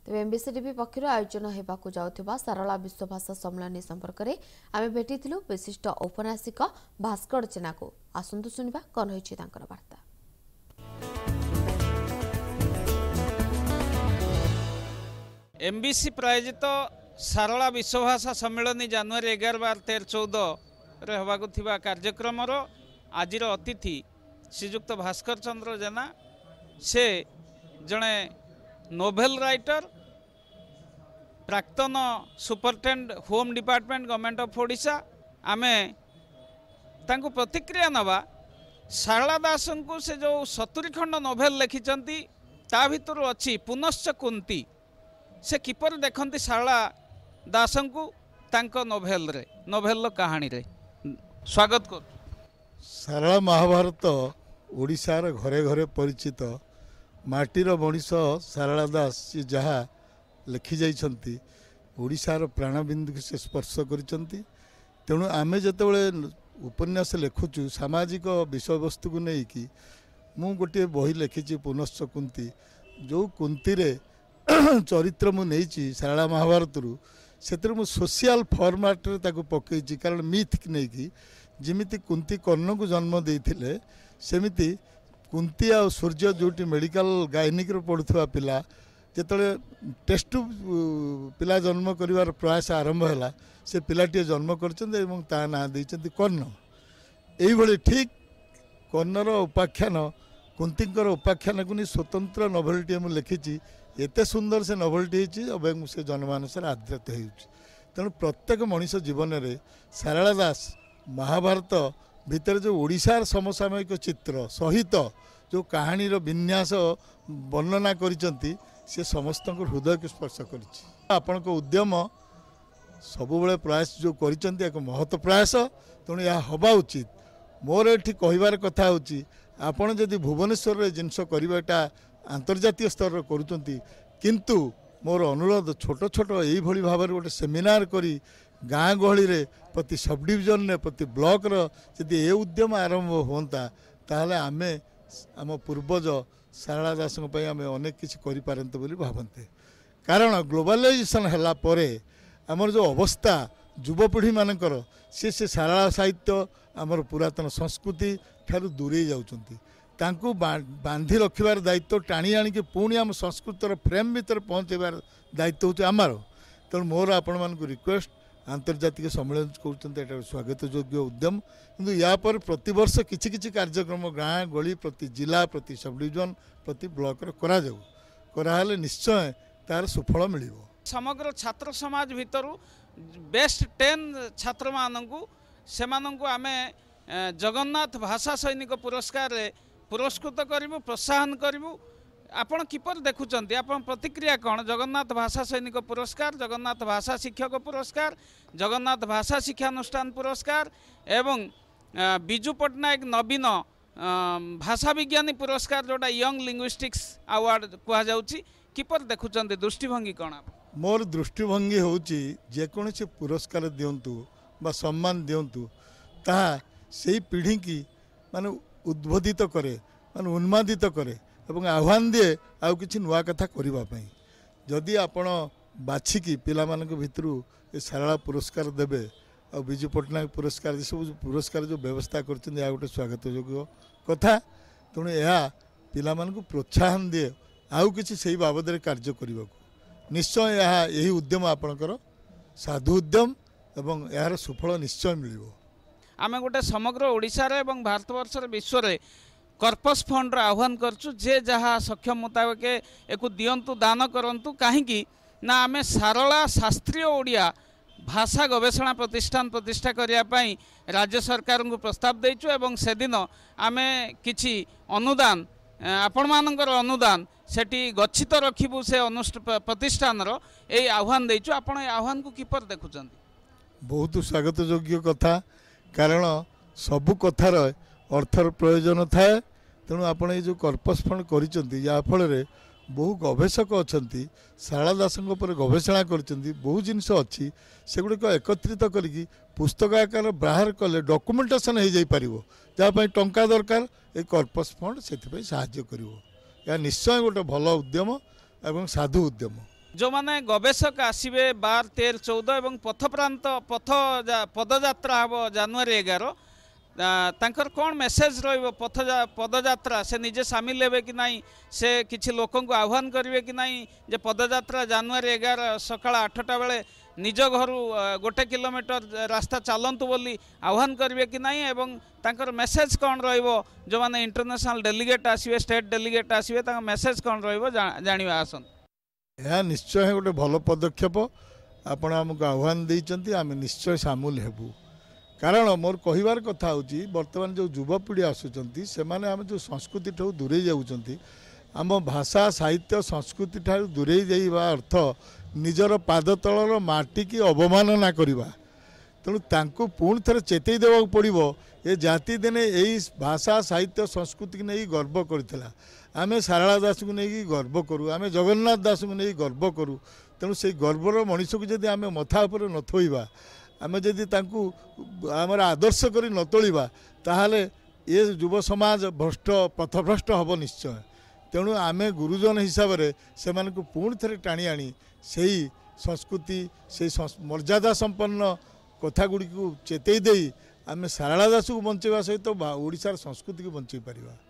तेज MBC TV पक्षर आयोजन होगा जाउथिबा सारला विश्वभाषा सम्मेलन संपर्क में आम भेटी विशिष्ट औपन्यासिक भास्कर जेना को आसंतु सुनिबा कौन होइछि तांकर वार्ता। एमबीसी प्रायोजित सारला विश्वभाषा सम्मेलन जनवरी 11, 12, 13, 14 होबाकु थिबा कार्यक्रम आजिर अतिथि श्रीजुक्त भास्कर चंद्र जेना से जड़े नोभेल राइटर प्राक्तन superintendent home department government of Odisha आमे तांको प्रतिक्रिया नवा सारला दासन को से जो 70 खंड नोभेल लिखिचंती ता भितर अच्छी पुनश्च कुंती से किपर देखंती सारला दासन को तांको नोभेल कहानी रे स्वागत कर। सारला महाभारत ओडिशार घरे घरे परिचित माटीर मनीष सारला दास जी जहाँ लिखि जाइछंती ओडिशार प्राणबिंदु से स्पर्श करिछंती। तेणु आमे जतबेले उपन्यास लिखुचु सामाजिक विषय वस्तु को नहीं कि मु गोटे बही लिखिची पुनश्च कुंती जो कुंती रे चरित्र मु नहीं सारला महाभारत रु से मु सोशल फॉर्मेट रे ताको पकईची कारण मिथ नहीं कि जिमिति कुंती कर्ण को जन्म देइथिले सेमिति कुंती आ सूर्य जोटी मेडिकल गायनिक रो पढ़ुवा पिला जेतले टेस्ट पिला जन्म करिवार प्रयास आरंभ हैला से पिलाटी जन्म करछन एवं ता ना दैछंती कर्ण। एई भली ठीक कर्णर उपाख्यान कुंतीकर उपाख्यान को स्वतंत्र नोभेलटी मु लिखिची एते सुंदर से नोभेलटी होची से जनमानसर आदृत होउची। तेणु प्रत्येक मनीष जीवन में सारला दास महाभारत भितर जो ओडिशार समसामयिक चित्र सहित जो कहानीर विन्यास वर्णना करिसंती से समस्त हृदय को स्पर्श करिछि। आपण को उद्यम सबुबले प्रयास जो करिसंती एक महत्व प्रयास तेणु यह हवा उचित। मोर एठी कहिबार कथा होची आपण जदि भुवनेश्वर रे जिनस करिबाटा अंतर्जातीय स्तर करूचंती किंतु मोर अनुरोध छोट छोट यही भली भाव गोटे सेमिनार करी गाँ गहली रे प्रति सब डिविजन ने प्रति ब्लॉक यदि ए उद्यम आरंभ होता ताहले आमे आम पूर्वज सारला दास आम अनेक किसी करें बोली भावते। कारण ग्लोबलाइजेशन हैला परे आमर जो अवस्था युवपीढ़ी मानकर से सारला साहित्य आमर पुरातन संस्कृति ठारू दूरे जाउछंती तांको बांधी रखिबार दायित्व टाणी आनिके पुणी आम संस्कृतर फ्रेम भीतर पहुँचेबार दायित्व होचे आमार। तेणु मोर आपण मानक रिक्वेस्ट आंतर्जातिक सम्मेलन कहते स्वागत योग्य उद्यम किंतु या पर प्रति वर्ष किछि किछि कार्यक्रम गाँ गली प्रति जिला प्रति सब डिविजन प्रति ब्लॉक कराले निश्चय तार सुफल मिलिबो। समग्र छात्र समाज भितर बेस्ट 10 छात्र मानकु सेमानकु आमे जगन्नाथ भाषा सैनिक पुरस्कार पुरस्कृत करिवु प्रोत्साहन करिवु। आपण किपर देखुचंती आपण प्रतिक्रिया कौन जगन्नाथ भाषा सैनिक पुरस्कार जगन्नाथ भाषा शिक्षक पुरस्कार जगन्नाथ भाषा शिक्षानुष्ठान पुरस्कार एवं बिजू पट्टनायक नवीन भाषा विज्ञानी पुरस्कार जोटा यंग लिंग्विस्टिक्स अवार्ड कह जाउची किपर देखुचंती दृष्टिभंगी कौन? मोर दृष्टिभंगी होची जेकोसी पुरस्कार दियंतु बा सम्मान दियंतु ताहा सेही पीढ़ी की माने उद्बोधित करे माने उन्मादित करे एवं आह्वान दिए आउ किछि नुआ कथा करने जदि आपण बाछिकी पिला मानक भितरु ए सारला पुरस्कार देबे आ बिजू पट्टनायक पुरस्कार सब पुरस्कार जो व्यवस्था करछन या गोटे स्वागत योग्य कथा। तेणु यह पिला मानक प्रोत्साहन दिए आउ किछि सेही बाबद रे कार्य करने निश्चय यही उद्यम आपणकर साधु उद्यम एवं यार सुफल निश्चय मिलिबो। आमे गोटे समग्र ओडिशा रे एवं भारतवर्ष रे विश्व रे कर्पस फंड आह्वान करचु जे जहाँ सक्षम मुताबिक एक दिंतु दान करंतु कहीं ना आमे सारला शास्त्रीय ओडिया भाषा गवेषणा प्रतिष्ठान प्रतिष्ठा करने राज्य सरकार को प्रस्ताव देचु एवं से दिन आमे किछि अनुदान आपण मानकर अनुदान सेठी गच्छित रखिबु से प्रतिष्ठान रो ए आह्वान देचु। आपण ए आह्वान को किपर देखुचंती? बहुत स्वागत योग्य कथा कारण सबु कथार अर्थर प्रयोजन थाए। तेणु आपण ये जो कर्पस फंड करिसेंती या फल बहु गवेषक अच्छा सारला दासों पर गवेषणा करछंती बहु जिनस अच्छी सेगुड़िक एकत्रित करिकी पुस्तक आकार बाहर कले डॉक्यूमेंटेशन हो जाई परिवो जहाँ टंका दरकार ए कर्पस फंड से साहाय्य करिवो। या निश्चय गोटे भल उद्यम एवं साधु उद्यम। जो माने गवेषक आसवे 12, 13, 14 एवं पथप्रांत पदयात्रा हम जनवरी 11 तांकर कौन मेसेज पदयात्रा से निजे सामिल हेबे कि नहीं से किसी लोकों को आह्वान करेंगे कि नहीं जे पदयात्रा जनवरी 11 सकाळ 8टा बेले निज घर 1 किलोमीटर रास्ता चलतु बोली आह्वान करेंगे कि नहीं एवं तांकर मेसेज कौन रहिबो जो माने इंटरनेशनल डेलीगेट आसवे स्टेट डेलीगेट आसवे तांकर मेसेज कौन रहिबो जानिबा आसन। यह निश्चय गोटे भल पदक्षेप आपण आमको आह्वान देइचंती आम निश्चय सामिल हेबू कारण मोर कहिबार कथा होची वर्तमान जो युवपीढ़ी आसुचंती से माने आम जो संस्कृति ठाऊ दूरे जाउचंती आम भाषा साहित्य संस्कृति ठाऊ दूरे जाइबा अर्थ निजर पाद तलर माटी की अवमानना करवा तेणु तांको पुणी थे चेतई देवा पड़ो ये जाति दिने यही भाषा साहित्य संस्कृति की नहीं गर्व करथिला आमे सारला दास को नहीं गर्व करूँ आमे जगन्नाथ दास को नहीं गर्व करूँ तेणु से गर्वर मनीष को जब आम मथा उपर न थोइबा आमे जदि तांकु आमर आदर्श करी न तोलिबा ताहाले ये युव समाज भ्रष्ट पथभ्रष्ट हब निश्चय तेणु आमे गुरुजन हिसाब से सेमान को पुणी थे टाणी आनी सही संस्कृति से मर्यादा संपन्न कथा गुड़ी को चेतई दे आमे सारला दास को बंचेवा सहित ओडिशार संस्कृति को बंचई पारिबा।